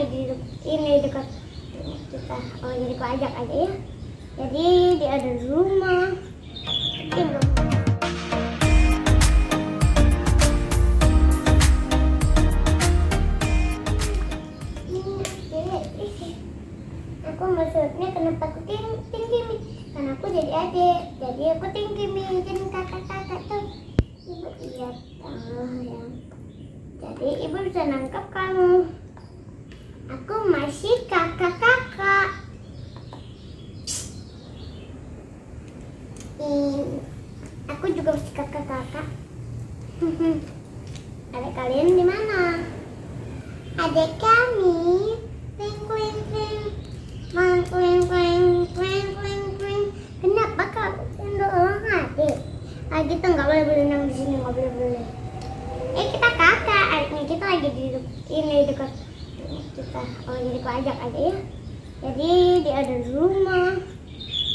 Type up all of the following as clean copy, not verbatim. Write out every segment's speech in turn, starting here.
lagi di ini dekat kita. Oh jadi aku ajak aja ya. Jadi dia ada di rumah. Tinggal. Aku maksudnya kenapa aku tinggi karena aku jadi adik, jadi aku tinggi jadi kakak-kakak tuh. Ibu lihat ya. Jadi ibu bisa nangkap kamu. Aku masih kakak-kakak. Aku juga masih kakak-kakak. Adik kalian di mana? Adik kami. Kling kling kling. Kenapa kau dorong adik? Kita nggak boleh berenang di sini, nggak boleh. Kita kakak, adiknya kita lagi di ini dekat kita. Oh jadi aku ajak aja ya. Jadi dia ada di rumah.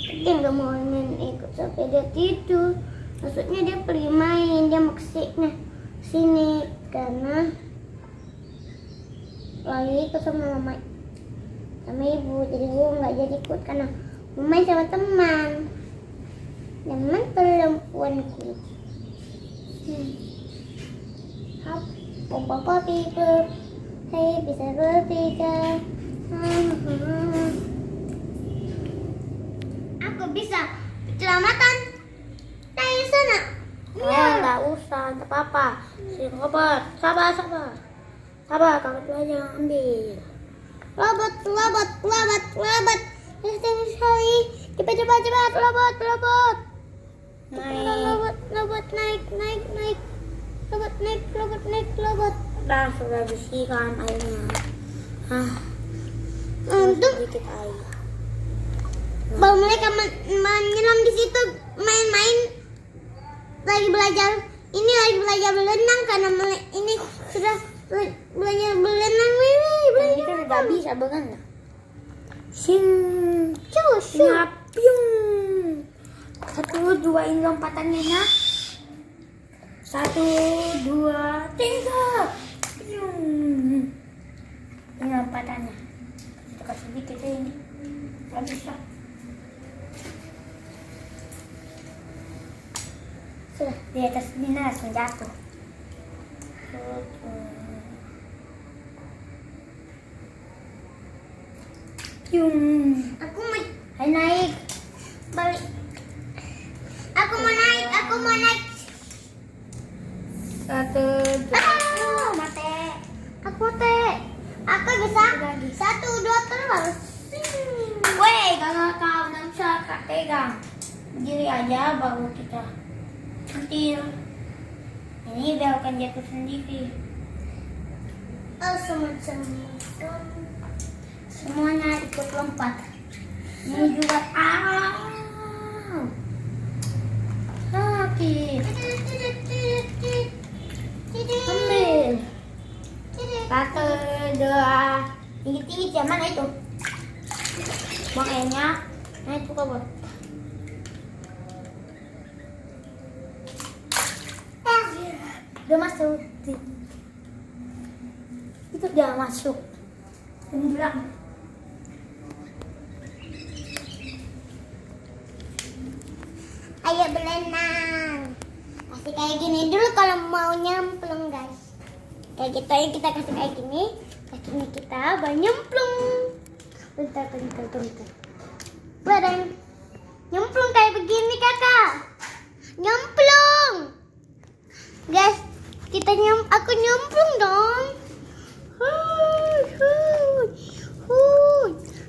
Dia nggak mau main ikut sampai dia tidur. Maksudnya dia pergi main, dia mau sini karena lagi ikut sama mama sama ibu. Jadi ibu nggak jadi ikut karena mau main sama teman perempuanku. Papa pikir saya bisa berpikir. Aku bisa keselamatan dari sana. Nggak usah, nggak apa-apa. Si Robert, sabar. Kakak belajar ambil. Robot. Sekali. Cepat. Robot. Naik. Robot. Dah sudah bersihkan airnya. Untuk sedikit air. Baru mereka menyelam di situ main-main. Lagi belajar berenang karena ini sudah belajar berenang. Ini kan udah bisa berenang. Ngapiung. 1, 2 ini lompatannya ya. 1, 2, 3. Ini lompatannya. Kita kasih sedikit ini. Gak bisa. Sudah di atas dinas menjatuh. Aku mau naik. Balik. Aku mau naik. 1, 2. Mate. Aku bisa. 1, 2 terus. Weh, kalau kau nggak bisa kak pegang. Berdiri aja baru kita sentil. Ini biarkan jatuh sendiri. Semuanya ikut lompat. Ini juga sakit. Ambil. 1, 2. Tinggi mana itu? Buang airnya. Nah itu kabur. Udah masuk. Itu udah masuk. Ini bilang. Ayo berenang. Kasih kayak gini dulu kalau mau nyemplung guys. Kayak gitu aja kita kasih kayak gini. Kakinya kita baru nyemplung. Bentar. Bareng. Nyemplung kayak begini kakak. Nyemplung. Guys, aku nyemplung dong.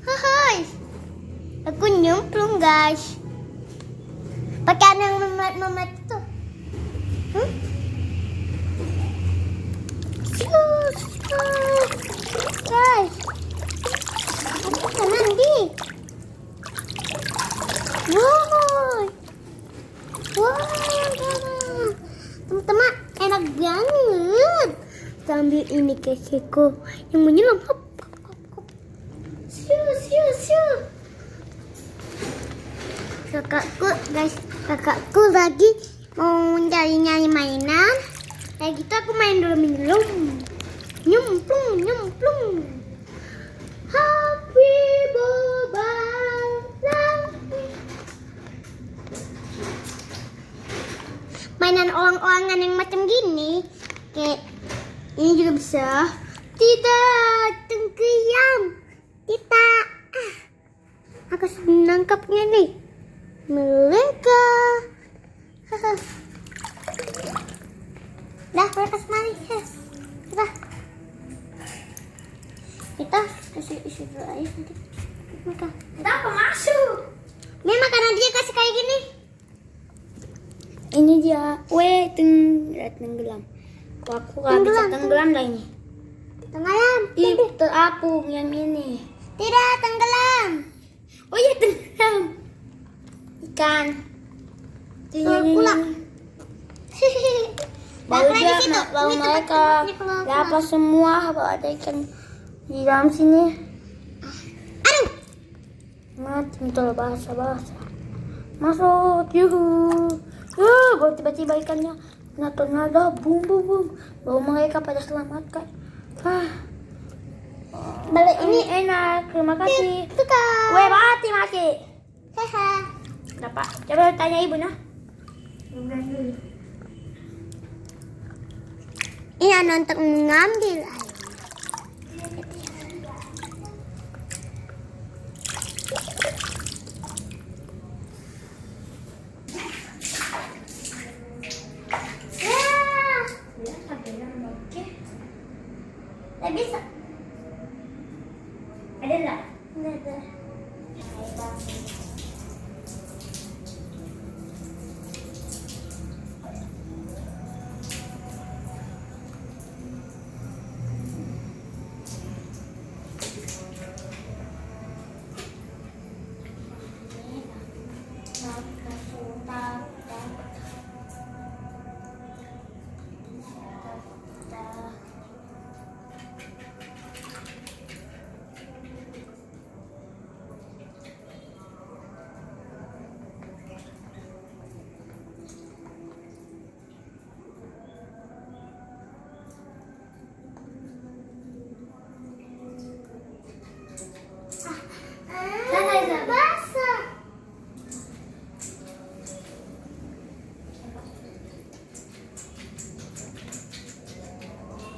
Hai. Aku nyemplung guys. Pakai yang memet itu. Guys. Aku kan mandi. Teman-teman, enak banget. Sambil ini kesiku yang menyelam. Kakakku lagi mau nyari mainan. Kayak gitu aku main dulu nyemplung. Ini juga bisa. Tidak, tenggelam. Tidak. Aku sudah menangkapnya nih. Mereka. Dah, mereka semari. Sudah. Kita isi dulu aja nanti. Makan. Kenapa masuk? Ini makanan dia kasih kayak gini. Ini dia. Tenggelam. Aku gak bisa tenggelam lah ini. Tenggelam. Ih, terapung yang ini. Tidak, tenggelam. Oh iya, tenggelam. Ikan. Pula. Baru dia, baru mereka dapat semua. Baru ada ikan di dalam sini. Aduh. Mati, minta bahasa. Masuk, yuhu. Baru tiba-tiba ikannya nada, bum. Baru mereka pada selamatkan. Balik Ini enak, terima kasih. Tukar. Weh, mati. Haha. Dapat. Coba tanya ibu nah. Ini ada untuk mengambil air. Tak bisa. Ada enggak? Ada. Basah.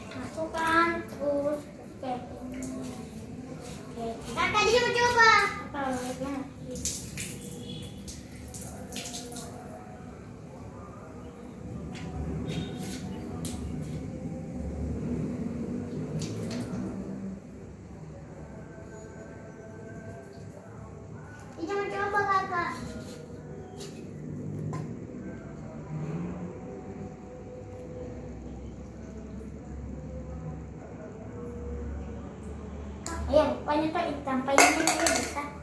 Masukkan terus. Kakak dia mau coba. Dia mau coba kakak. Ayo, rupanya tuh ikan paling ini bisa.